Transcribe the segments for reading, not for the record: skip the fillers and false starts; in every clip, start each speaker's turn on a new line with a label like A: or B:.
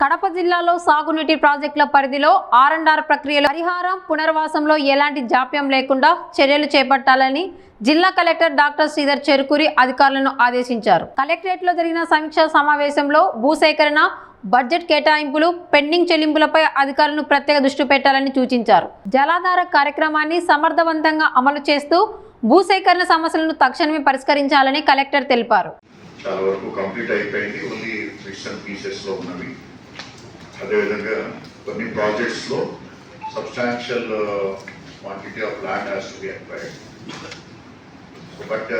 A: కడప జిల్లాలో సాగునీటి ప్రాజెక్టుల పరిధిలో ఆర్&ఆర్ ప్రక్రియలో పరిహారం పునర్వాసంలో ఎలాంటి జాప్యం లేకుండా చర్యలు చేపట్టాలని జిల్లా కలెక్టర్ డాక్టర్ శ్రీధర్ చెరుకూరి అధికారులను ఆదేశించారు. కలెక్టరేట్లో జరిగిన సమీక్షా సమావేశంలో భూసేకరణ, బడ్జెట్ కేటాయింపులు, పెండింగ్ చెల్లింపులపై అధికారులను ప్రత్యేక దృష్టి పెట్టాలని సూచించారు. జలాధార కార్యక్రమాన్ని సమర్థవంతంగా అమలు చేస్తూ భూసేకరణ సమస్యలను తక్షణమే పరిష్కరించాలని కలెక్టర్ తెలిపారు.
B: చాలా వరకు కంప్లీట్ అయిపోయింది. ఓన్లీ మిక్స్డ్ పీసెస్ లో ఉన్నవి. అదేవిధంగా కొన్ని ప్రాజెక్ట్స్లో substantial quantity of land has to be acquired. But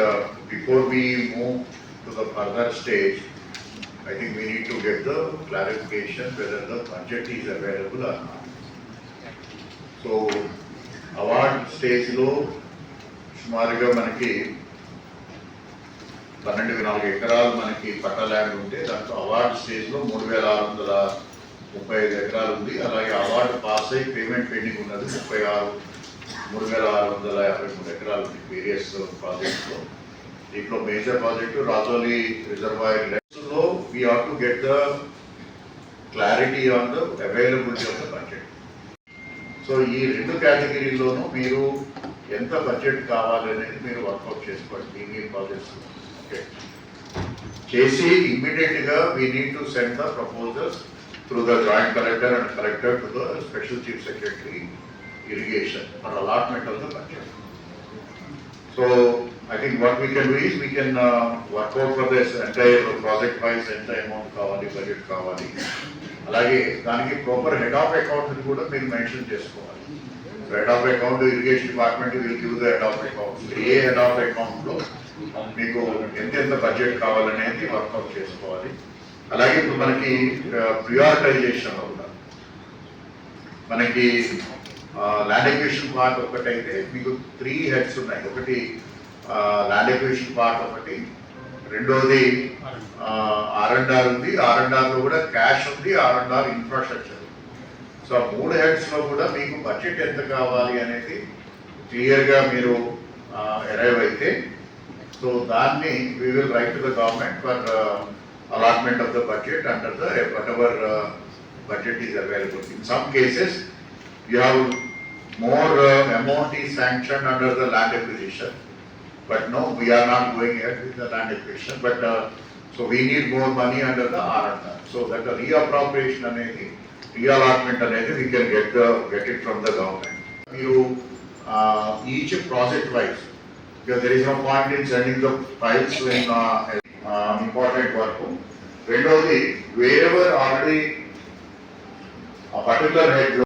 B: before we move to the further stage, I think we need to get the clarification whether the budget is available or not. So award stage లో సుమారుగా మనకి 12,4 ఎకరాలు మనకి పట్టా land ఉంటే దాంట్లో award స్టేజ్లో 3,635 ఎకరాలు ఉంది. అలాగే అవార్డు పాస్ అయ్యి పేమెంట్ పెండింగ్ ఉన్నది 3,653 ఎకరాలు ఉంది వేరియస్ ప్రాజెక్ట్స్లో. దీంట్లో మేజర్ ప్రాజెక్టు రాజోలి రిజర్వాయర్ లో we have to get the clarity on the availability of the budget. So ఈ రెండు కేటగిరీలోనూ మీరు ఎంత బడ్జెట్ కావాలి అనేది మీరు వర్కౌట్ చేసుకోండి. మీ ప్రాజెక్ట్స్ చేసి ఇమ్మీడియట్గా we need to send the proposals through the joint collector and collector to the special chief secretary irrigation for allotment of the budget. So I think what we can do is we can work out for this entire project wise ఎంత amount కావాలి, budget కావాలి. అలాగే దానికి proper head of account కూడా మీరు mention చేసుకోవాలి. Head of account irrigation department will give the head of account. A head of అకౌంట్లో మీకు ఎంత బడ్జెట్ కావాలనేది వర్కౌట్ చేసుకోవాలి. అలాగే ఇప్పుడు మనకి ప్రియారిటైజేషన్ అవుతారు. మనకి ల్యాండ్ ఎక్విజిషన్ పార్ట్ ఒకటైతే మీకు 3 హెడ్స్ ఉన్నాయి. ఒకటి ల్యాండ్ ఎక్విజిషన్ పార్ట్ ఒకటి, రెండోది ఆర్&ఆర్ ఉంది. ఆర్&ఆర్లో కూడా క్యాష్ ఉంది, ఆర్&ఆర్ ఇన్ఫ్రాస్ట్రక్చర్. సో 3 హెడ్స్లో కూడా మీకు బడ్జెట్ ఎంత కావాలి అనేది క్లియర్గా మీరు అరైవ్ అయితే సో దాన్ని we will write to the government for allotment of the budget under the whatever budget is available. In some cases you have more amount is sanctioned under the land acquisition, but no, we are not going ahead with the land acquisition, but so we need more money under the R&R, so that the reappropriation anedi reallotment anedi we can get it from the government. You each project wise, because there is no point in sending the files when important work. రెండవది wherever already ఆ particular head